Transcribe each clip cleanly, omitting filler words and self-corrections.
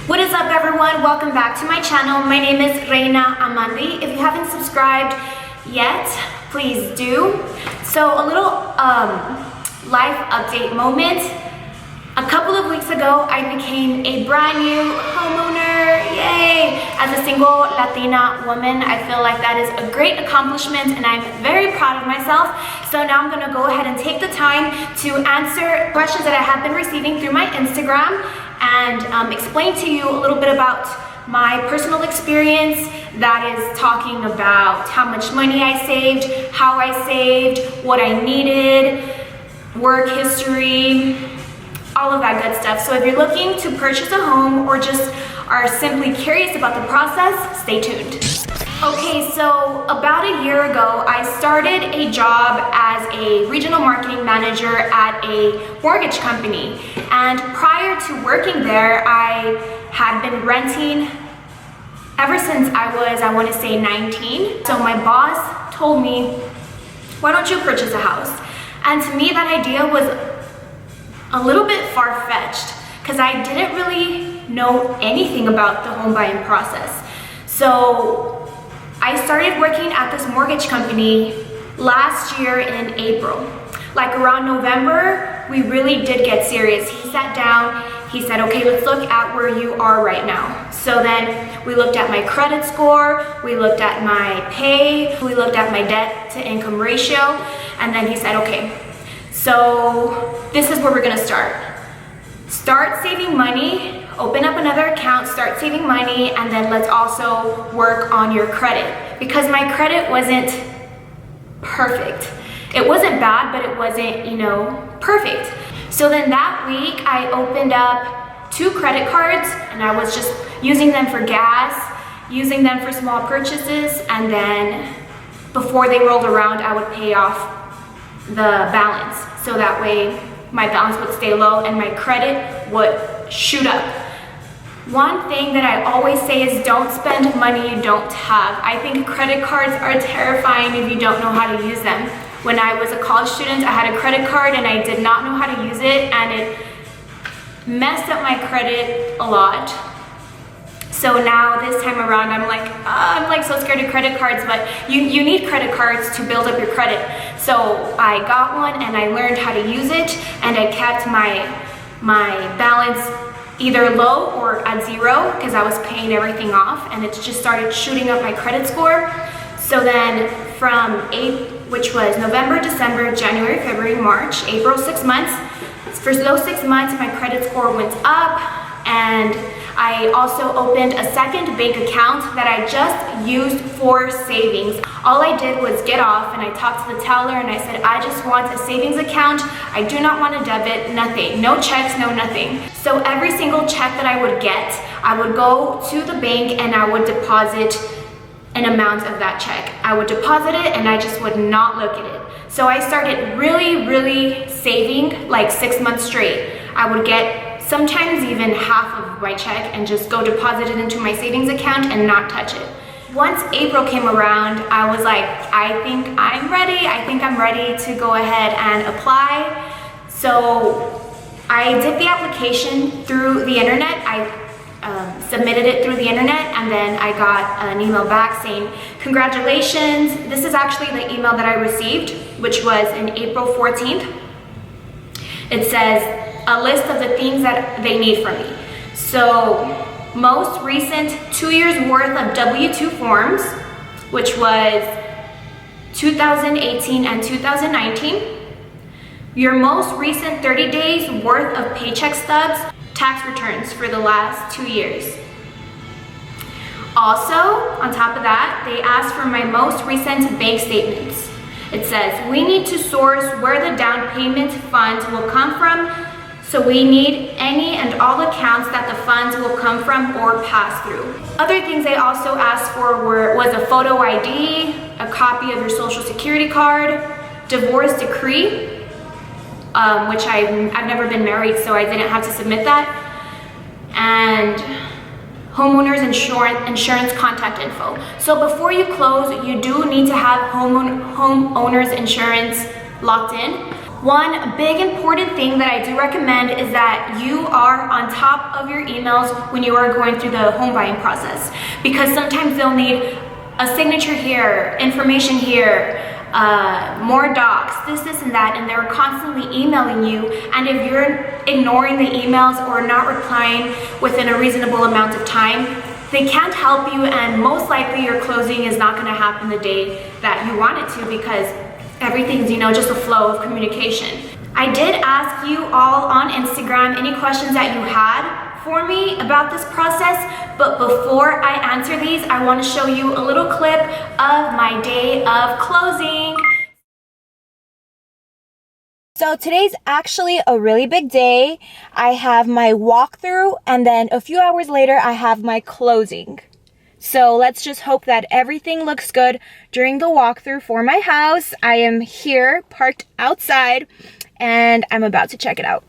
What is up, everyone? Welcome back to my channel. My name is Reina Amandi. If you haven't subscribed yet, please do. So a little life update moment. A couple of weeks ago, I became a brand new homeowner. Yay! As a single Latina woman, I feel like that is a great accomplishment and I'm very proud of myself. So now I'm gonna go ahead and take the time to answer questions that I have been receiving through my Instagram and explain to you a little bit about my personal experience. That is talking about how much money I saved, how I saved, what I needed, work history, all of that good stuff. So if you're looking to purchase a home or just are simply curious about the process, stay tuned. Okay, so about a year ago, I started a job as a regional marketing manager at a mortgage company. And prior to working there, I had been renting ever since I want to say 19. So my boss told me, why don't you purchase a house? And to me, that idea was a little bit far-fetched because I didn't really know anything about the home buying process. So I started working at this mortgage company last year in April. Like around November, we really did get serious. He sat down, he said, okay, let's look at where you are right now. So then we looked at my credit score, we looked at my pay, we looked at my debt to income ratio, and then he said, okay, so this is where we're gonna start. Start saving money, open up another account, start saving money, and then let's also work on your credit. Because my credit wasn't perfect. It wasn't bad, but it wasn't, perfect. So then that week, I opened up 2 credit cards, and I was just using them for gas, using them for small purchases, and then before they rolled around, I would pay off the balance. So that way, my balance would stay low and my credit would shoot up. One thing that I always say is don't spend money you don't have. I think credit cards are terrifying if you don't know how to use them. When I was a college student, I had a credit card and I did not know how to use it, and it messed up my credit a lot. So now this time around, I'm like so scared of credit cards, but you need credit cards to build up your credit. So I got one and I learned how to use it, and I kept my balance either low or at 0 because I was paying everything off, and it just started shooting up my credit score. So then from which was November, December, January, February, March, April, 6 months. For those 6 months, my credit score went up, and I also opened a second bank account that I just used for savings. All I did was get off and I talked to the teller and I said, I just want a savings account. I do not want a debit, nothing, no checks, no nothing. So every single check that I would get, I would go to the bank and I would deposit an amount of that check. I would deposit it and I just would not look at it. So I started really saving like 6 months straight. I would get sometimes even half of my check and just go deposit it into my savings account and not touch it. Once April came around, I was like, I think I'm ready. I think I'm ready to go ahead and apply. So I did the application through the internet. I submitted it through the internet, and then I got an email back saying, congratulations. This is actually the email that I received, which was in April 14th. It says, a list of the things that they need from me. So most recent 2 years worth of W-2 forms, which was 2018 and 2019. Your most recent 30 days worth of paycheck stubs, tax returns for the last 2 years. Also, on top of that, they asked for my most recent bank statements. It says, we need to source where the down payment funds will come from. So we need any and all accounts that the funds will come from or pass through. Other things they also asked for was a photo ID, a copy of your social security card, divorce decree, which I've never been married, so I didn't have to submit that, and homeowner's insurance contact info. So before you close, you do need to have homeowner's insurance locked in. One big important thing that I do recommend is that you are on top of your emails when you are going through the home buying process, because sometimes they'll need a signature here, information here, more docs, this and that, and they're constantly emailing you. And if you're ignoring the emails or not replying within a reasonable amount of time, they can't help you, and most likely your closing is not going to happen the day that you want it to, because everything's, just a flow of communication. I did ask you all on Instagram any questions that you had for me about this process, but before I answer these, I want to show you a little clip of my day of closing. So today's actually a really big day. I have my walkthrough, and then a few hours later I have my closing. So let's just hope that everything looks good during the walkthrough for my house. I am here parked outside and I'm about to check it out.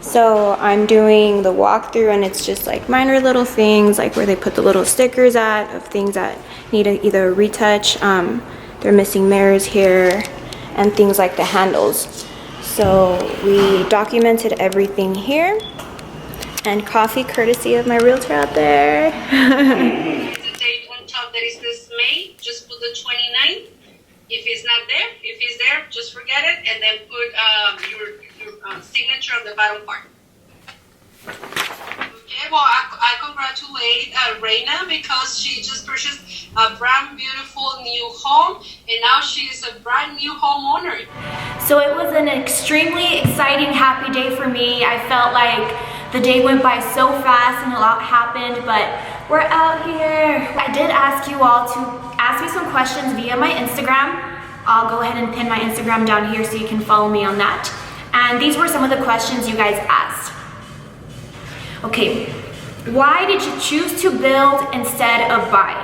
So I'm doing the walkthrough, and it's just like minor little things, like where they put the little stickers at of things that need either a retouch. They're missing mirrors here and things like the handles. So we documented everything here. And coffee courtesy of my realtor out there. The date on top that is this May, just put the 29th. If it's not there, if it's there, just forget it, and then put your signature on the bottom part. Okay, well, I congratulate Reina, because she just purchased a brand beautiful new home, and now she is a brand new homeowner. So it was an extremely exciting, happy day for me. I felt like the day went by so fast and a lot happened, but we're out here. I did ask you all to ask me some questions via my Instagram. I'll go ahead and pin my Instagram down here so you can follow me on that. And these were some of the questions you guys asked. Okay, why did you choose to build instead of buy?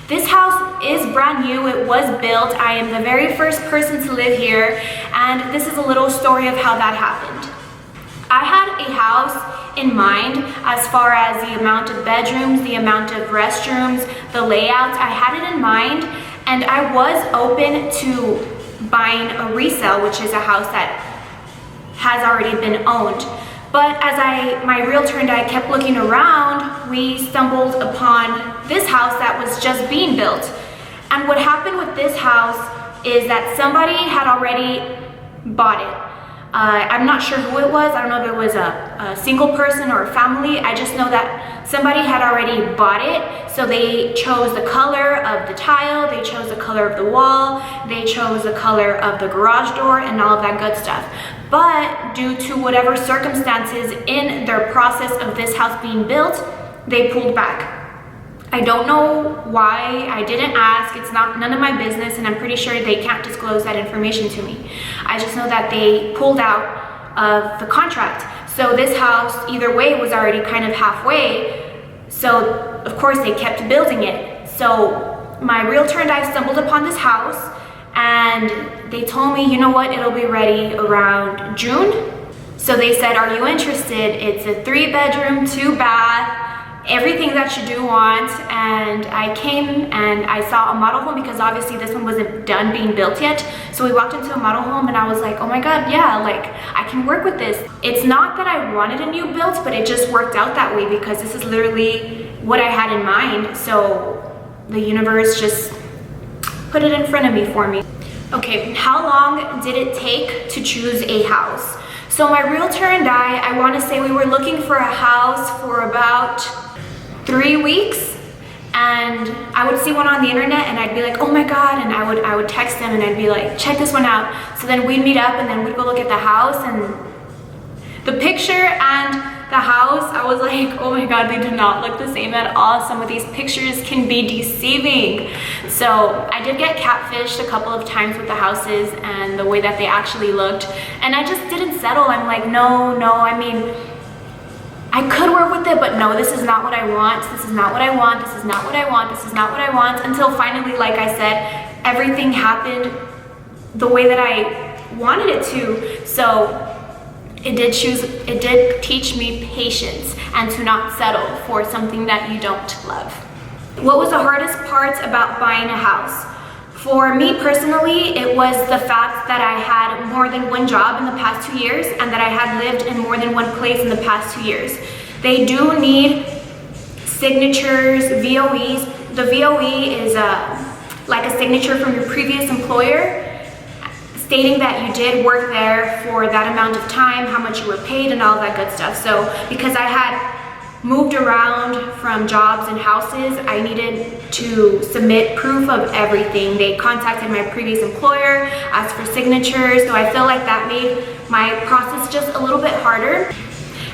This house is brand new, it was built. I am the very first person to live here, and this is a little story of how that happened. I had a house in mind as far as the amount of bedrooms, the amount of restrooms, the layouts. I had it in mind, and I was open to buying a resale, which is a house that has already been owned. But as my realtor and I kept looking around, we stumbled upon this house that was just being built. And what happened with this house is that somebody had already bought it. I'm not sure who it was. I don't know if it was a single person or a family. I just know that somebody had already bought it. So they chose the color of the tile, they chose the color of the wall, they chose the color of the garage door and all of that good stuff. But due to whatever circumstances in their process of this house being built, they pulled back. I don't know why. I didn't ask. It's none of my business, and I'm pretty sure they can't disclose that information to me. I just know that they pulled out of the contract. So this house, either way, was already kind of halfway. So of course they kept building it. So my realtor and I stumbled upon this house, and they told me, you know what, it'll be ready around June. So they said, are you interested? It's a 3-bedroom, 2-bath, everything that you do want. And I came and I saw a model home, because obviously this one wasn't done being built yet. So we walked into a model home and I was like, oh my God, yeah, like I can work with this. It's not that I wanted a new build, but it just worked out that way, because this is literally what I had in mind. So the universe just put it in front of me for me. Okay, how long did it take to choose a house? So my realtor and I want to say we were looking for a house for about 3 weeks, and I would see one on the internet and I'd be like, oh my God, and I would text them and I'd be like, check this one out. So then we'd meet up and then we'd go look at the house, and the picture and the house, I was like, oh my God, they do not look the same at all. Some of these pictures can be deceiving. So I did get catfished a couple of times with the houses and the way that they actually looked, and I just didn't settle. I'm like, no, I mean, I could work with it, but no, this is not what I want. This is not what I want. This is not what I want. This is not what I want. Until finally, like I said, everything happened the way that I wanted it to. So it did teach me patience and to not settle for something that you don't love. What was the hardest part about buying a house? For me personally, it was the fact that I had more than one job in the past 2 years and that I had lived in more than one place in the past 2 years. They do need signatures, VOEs. The VOE is like a signature from your previous employer stating that you did work there for that amount of time, how much you were paid, and all that good stuff. So because I had moved around from jobs and houses, I needed to submit proof of everything. They contacted my previous employer, asked for signatures, so I feel like that made my process just a little bit harder.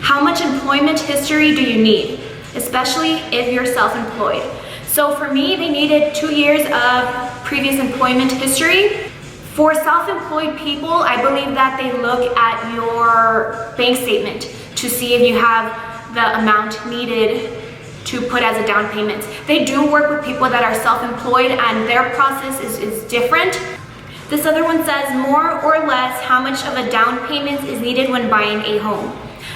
How much employment history do you need, especially if you're self-employed? So for me, they needed 2 years of previous employment history. For self-employed people, I believe that they look at your bank statement to see if you have the amount needed to put as a down payment. They do work with people that are self-employed and their process is different. This other one says more or less how much of a down payment is needed when buying a home.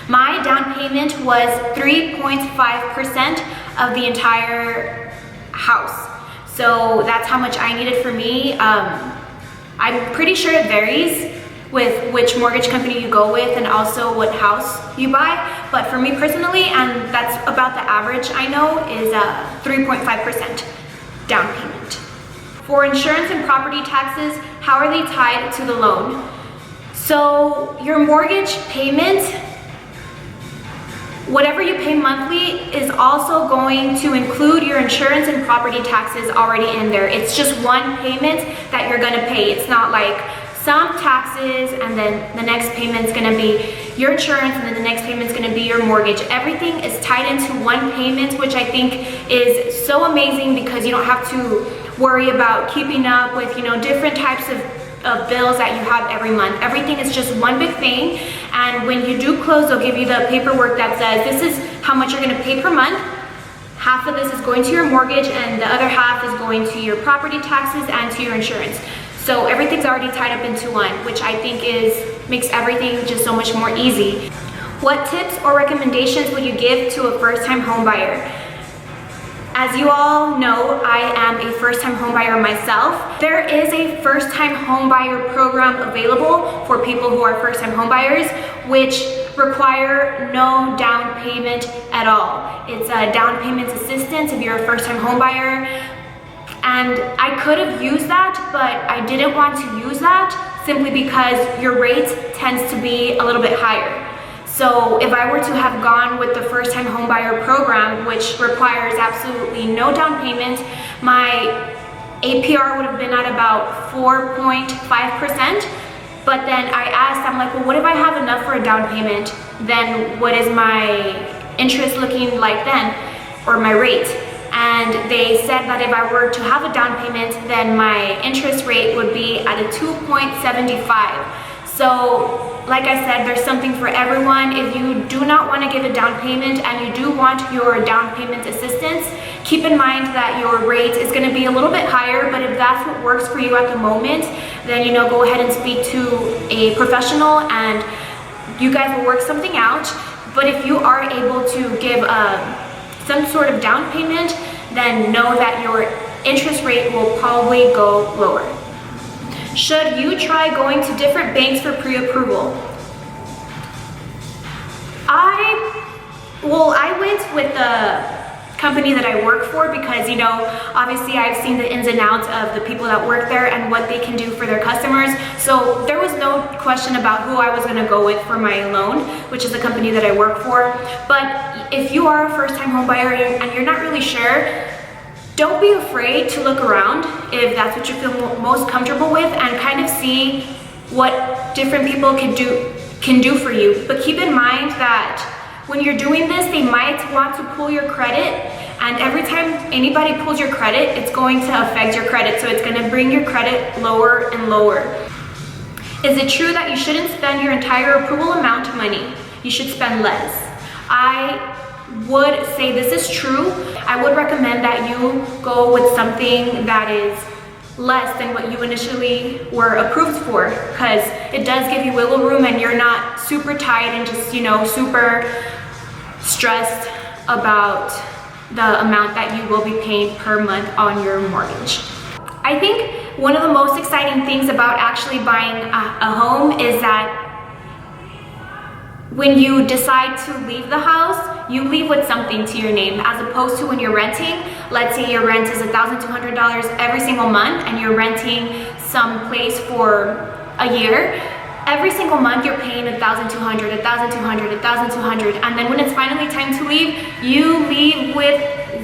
My down payment was 3.5% of the entire house. So that's how much I needed for me. I'm pretty sure it varies with which mortgage company you go with and also what house you buy. But for me personally, and that's about the average I know, is 3.5% down payment. For insurance and property taxes, how are they tied to the loan? So your mortgage payment, whatever you pay monthly, is also going to include your insurance and property taxes already in there. It's just one payment that you're gonna pay. It's not like some taxes and then the next payment's gonna be your insurance and then the next payment's gonna be your mortgage. Everything is tied into one payment, which I think is so amazing because you don't have to worry about keeping up with, different types of bills that you have every month. Everything is just one big thing, and when you do close, they'll give you the paperwork that says this is how much you're going to pay per month. Half of this is going to your mortgage and the other half is going to your property taxes and to your insurance. So everything's already tied up into one, which I think makes everything just so much more easy. What tips or recommendations would you give to a first-time home buyer? As you all know, I am a first-time homebuyer myself. There is a first-time homebuyer program available for people who are first-time homebuyers, which require no down payment at all. It's a down payment assistance if you're a first-time homebuyer. And I could have used that, but I didn't want to use that simply because your rate tends to be a little bit higher. So if I were to have gone with the first-time homebuyer program, which requires absolutely no down payment, my APR would have been at about 4.5%. But then I asked, I'm like, well, what if I have enough for a down payment? Then what is my interest looking like then, or my rate? And they said that if I were to have a down payment, then my interest rate would be at a 2.75. So, like I said, there's something for everyone. If you do not want to give a down payment and you do want your down payment assistance, keep in mind that your rate is going to be a little bit higher, but if that's what works for you at the moment, then go ahead and speak to a professional and you guys will work something out. But if you are able to give some sort of down payment, then know that your interest rate will probably go lower. Should you try going to different banks for pre-approval? I went with the company that I work for because, obviously I've seen the ins and outs of the people that work there and what they can do for their customers. So there was no question about who I was going to go with for my loan, which is the company that I work for. But if you are a first-time home buyer and you're not really sure, don't be afraid to look around if that's what you feel most comfortable with and kind of see what different people can do for you. But keep in mind that when you're doing this, they might want to pull your credit, and every time anybody pulls your credit, it's going to affect your credit. So it's going to bring your credit lower and lower. Is it true that you shouldn't spend your entire approval amount of money? You should spend less. I would say this is true. I would recommend that you go with something that is less than what you initially were approved for, because it does give you wiggle room and you're not super tight and just super stressed about the amount that you will be paying per month on your mortgage. I think one of the most exciting things about actually buying a home is that when you decide to leave the house, you leave with something to your name, as opposed to when you're renting. Let's say your rent is $1,200 every single month and you're renting some place for a year. Every single month you're paying $1,200, $1,200, $1,200, and then when it's finally time to leave, you leave with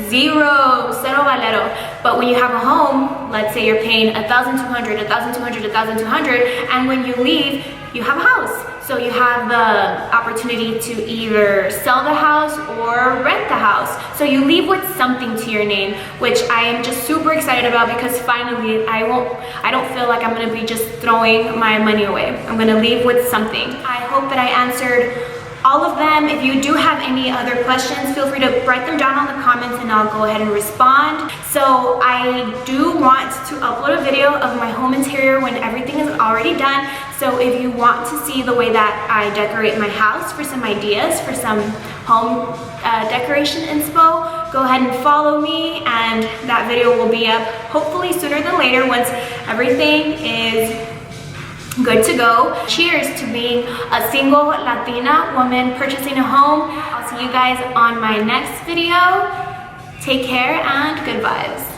zero, cero valero. But when you have a home, let's say you're paying $1,200, $1,200, $1,200, and when you leave, you have a house. So you have the opportunity to either sell the house or rent the house. So you leave with something to your name, which I am just super excited about, because finally I don't feel like I'm gonna be just throwing my money away. I'm gonna leave with something. I hope that I answered all of them. If you do have any other questions, feel free to write them down in the comments and I'll go ahead and respond. So I do want to upload a video of my home interior when everything is already done. So if you want to see the way that I decorate my house, for some ideas for some home decoration inspo, go ahead and follow me, and that video will be up hopefully sooner than later once everything is good to go. Cheers to being a single Latina woman purchasing a home. I'll see you guys on my next video. Take care and good vibes.